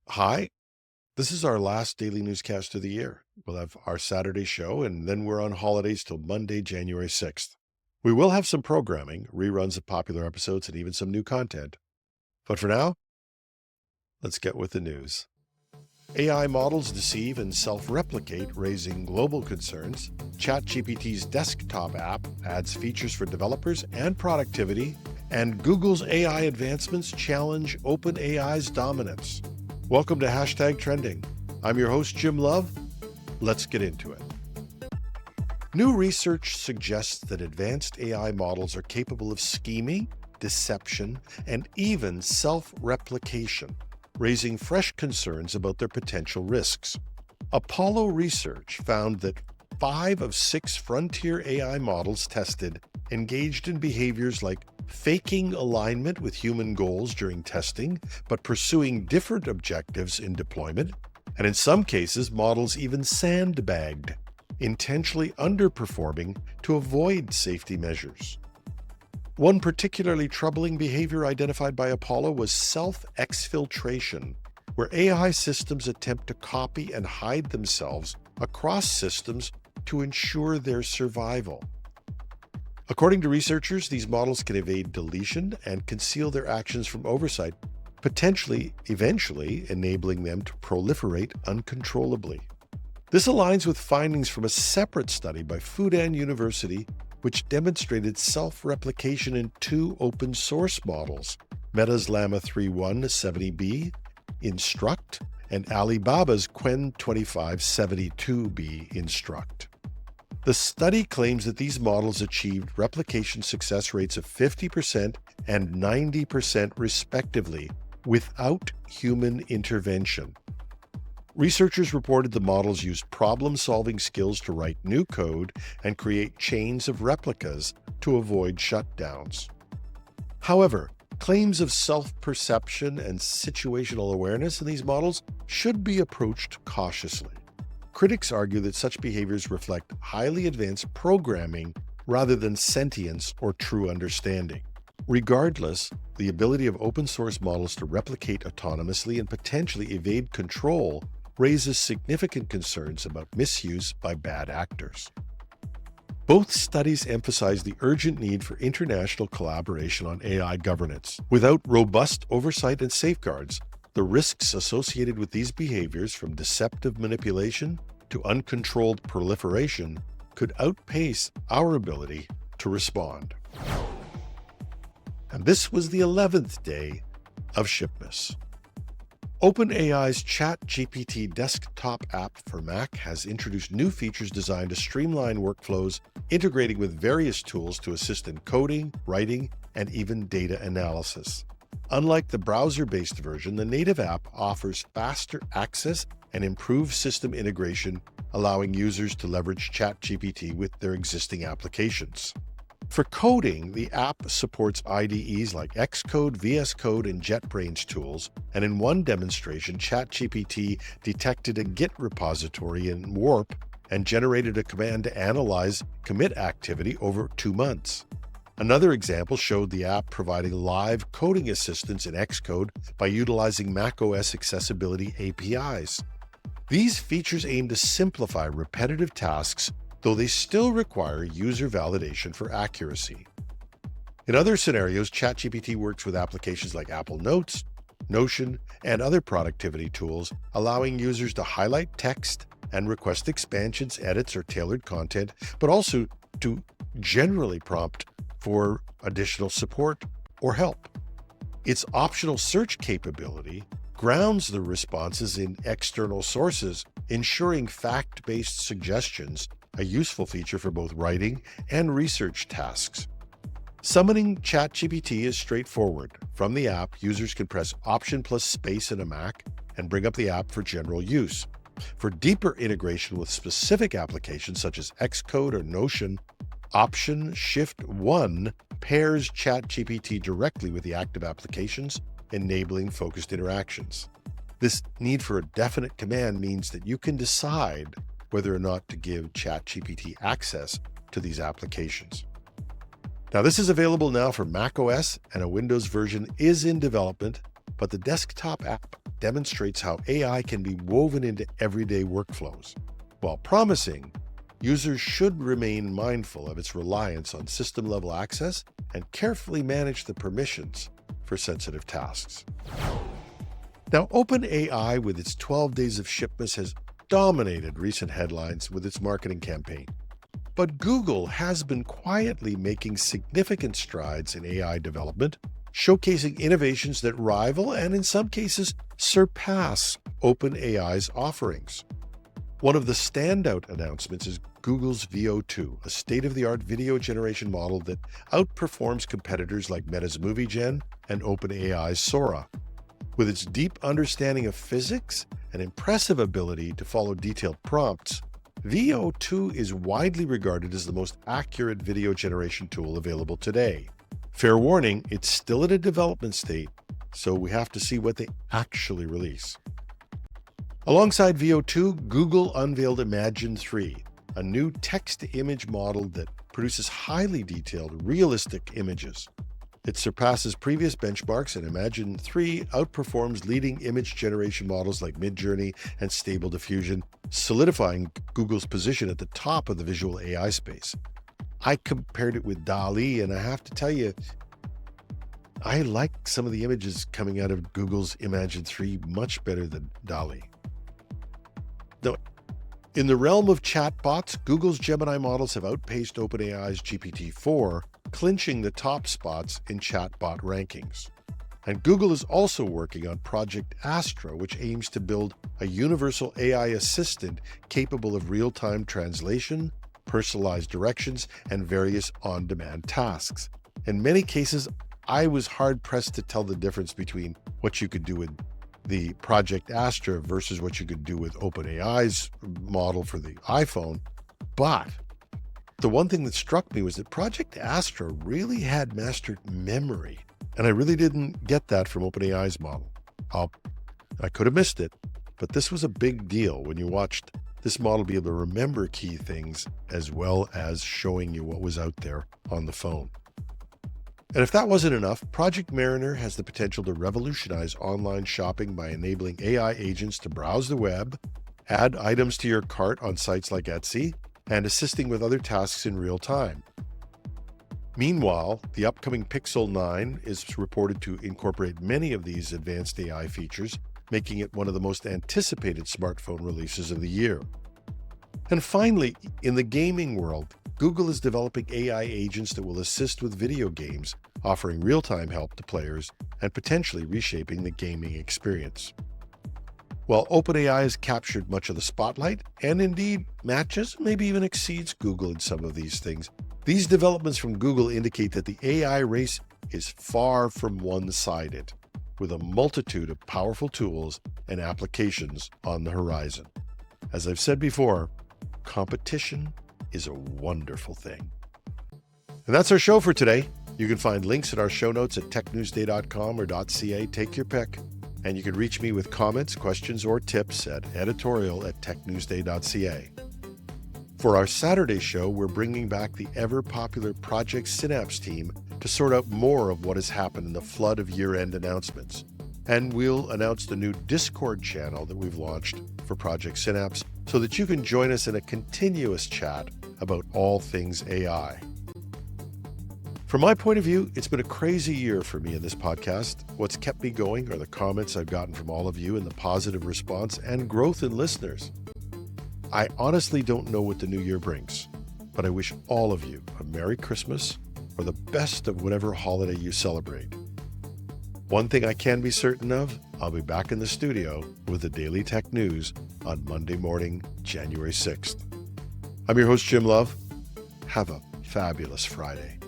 Hi, this is our last daily newscast of the year. We'll have our Saturday show, and then we're on holidays till Monday, January 6th. We will have some programming, reruns of popular episodes, and even some new content. But for now, let's get with the news. AI models deceive and self-replicate, raising global concerns. ChatGPT's desktop app adds features for developers and productivity, and Google's AI advancements challenge OpenAI's dominance. Welcome to Hashtag Trending. I'm your host, Jim Love. Let's get into it. New research suggests that advanced AI models are capable of scheming, deception, and even self-replication, raising fresh concerns about their potential risks. Apollo research found that 5 of 6 frontier AI models tested engaged in behaviors like faking alignment with human goals during testing, but pursuing different objectives in deployment, and in some cases, models even sandbagged, intentionally underperforming to avoid safety measures. One particularly troubling behavior identified by Apollo was self-exfiltration, where AI systems attempt to copy and hide themselves across systems to ensure their survival. According to researchers, these models can evade deletion and conceal their actions from oversight, potentially, eventually, enabling them to proliferate uncontrollably. This aligns with findings from a separate study by Fudan University, which demonstrated self-replication in 2 open-source models, Meta's Llama 3.1 70B, Instruct, and Alibaba's Qwen 2572B, Instruct. The study claims that these models achieved replication success rates of 50% and 90% respectively, without human intervention. Researchers reported the models used problem-solving skills to write new code and create chains of replicas to avoid shutdowns. However, claims of self-perception and situational awareness in these models should be approached cautiously. Critics argue that such behaviors reflect highly advanced programming rather than sentience or true understanding. Regardless, the ability of open-source models to replicate autonomously and potentially evade control raises significant concerns about misuse by bad actors. Both studies emphasize the urgent need for international collaboration on AI governance. Without robust oversight and safeguards, the risks associated with these behaviors, from deceptive manipulation to uncontrolled proliferation, could outpace our ability to respond. And this was the 11th day of Shipmas. OpenAI's ChatGPT desktop app for Mac has introduced new features designed to streamline workflows, integrating with various tools to assist in coding, writing, and even data analysis. Unlike the browser-based version, the native app offers faster access and improved system integration, allowing users to leverage ChatGPT with their existing applications. For coding, the app supports IDEs like Xcode, VS Code, and JetBrains tools, and in one demonstration, ChatGPT detected a Git repository in Warp and generated a command to analyze commit activity over 2 months. Another example showed the app providing live coding assistance in Xcode by utilizing macOS accessibility APIs. These features aim to simplify repetitive tasks, though they still require user validation for accuracy. In other scenarios, ChatGPT works with applications like Apple Notes, Notion, and other productivity tools, allowing users to highlight text and request expansions, edits, or tailored content, but also to generally prompt for additional support or help. Its optional search capability grounds the responses in external sources, ensuring fact-based suggestions, a useful feature for both writing and research tasks. Summoning ChatGPT is straightforward. From the app, users can press Option plus space in a Mac and bring up the app for general use. For deeper integration with specific applications such as Xcode or Notion, Option Shift 1 pairs ChatGPT directly with the active applications, enabling focused interactions. This need for a definite command means that you can decide whether or not to give ChatGPT access to these applications. Now, this is available now for macOS, and a Windows version is in development, but the desktop app demonstrates how AI can be woven into everyday workflows. While promising, users should remain mindful of its reliance on system-level access and carefully manage the permissions for sensitive tasks. Now, OpenAI, with its 12 days of shipments, has dominated recent headlines with its marketing campaign. But Google has been quietly making significant strides in AI development, showcasing innovations that rival and in some cases surpass OpenAI's offerings. One of the standout announcements is Google's Veo 2, a state-of-the-art video generation model that outperforms competitors like Meta's MovieGen and OpenAI's Sora. With its deep understanding of physics and impressive ability to follow detailed prompts, Veo 2 is widely regarded as the most accurate video generation tool available today. Fair warning, it's still at a development state, so we have to see what they actually release. Alongside Veo 2, Google unveiled Imagen 3, a new text-to-image model that produces highly detailed, realistic images. It surpasses previous benchmarks, and Imagen 3 outperforms leading image generation models like Midjourney and Stable Diffusion, solidifying Google's position at the top of the visual AI space. I compared it with DALL-E, and I have to tell you, I like some of the images coming out of Google's Imagen 3 much better than DALL-E. Now, in the realm of chatbots, Google's Gemini models have outpaced OpenAI's GPT-4, clinching the top spots in chatbot rankings. And Google is also working on Project Astra, which aims to build a universal AI assistant capable of real-time translation, personalized directions, and various on-demand tasks. In many cases, I was hard-pressed to tell the difference between what you could do with the Project Astra versus what you could do with OpenAI's model for the iPhone. But the one thing that struck me was that Project Astra really had mastered memory. And I really didn't get that from OpenAI's model. I could have missed it, but this was a big deal when you watched this model be able to remember key things as well as showing you what was out there on the phone. And if that wasn't enough, Project Mariner has the potential to revolutionize online shopping by enabling AI agents to browse the web, add items to your cart on sites like Etsy, and assisting with other tasks in real time. Meanwhile, the upcoming Pixel 9 is reported to incorporate many of these advanced AI features, making it one of the most anticipated smartphone releases of the year. And finally, in the gaming world, Google is developing AI agents that will assist with video games, offering real-time help to players and potentially reshaping the gaming experience. While OpenAI has captured much of the spotlight and indeed matches, maybe even exceeds Google in some of these things, these developments from Google indicate that the AI race is far from one-sided, with a multitude of powerful tools and applications on the horizon. As I've said before, competition is a wonderful thing. And that's our show for today. You can find links in our show notes at technewsday.com or .ca. Take your pick. And you can reach me with comments, questions, or tips at editorial@technewsday.ca. For our Saturday show, we're bringing back the ever-popular Project Synapse team to sort out more of what has happened in the flood of year-end announcements. And we'll announce the new Discord channel that we've launched for Project Synapse so that you can join us in a continuous chat about all things AI. From my point of view, it's been a crazy year for me in this podcast. What's kept me going are the comments I've gotten from all of you and the positive response and growth in listeners. I honestly don't know what the new year brings, but I wish all of you a Merry Christmas or the best of whatever holiday you celebrate. One thing I can be certain of, I'll be back in the studio with the Daily Tech News on Monday morning, January 6th. I'm your host, Jim Love. Have a fabulous Friday.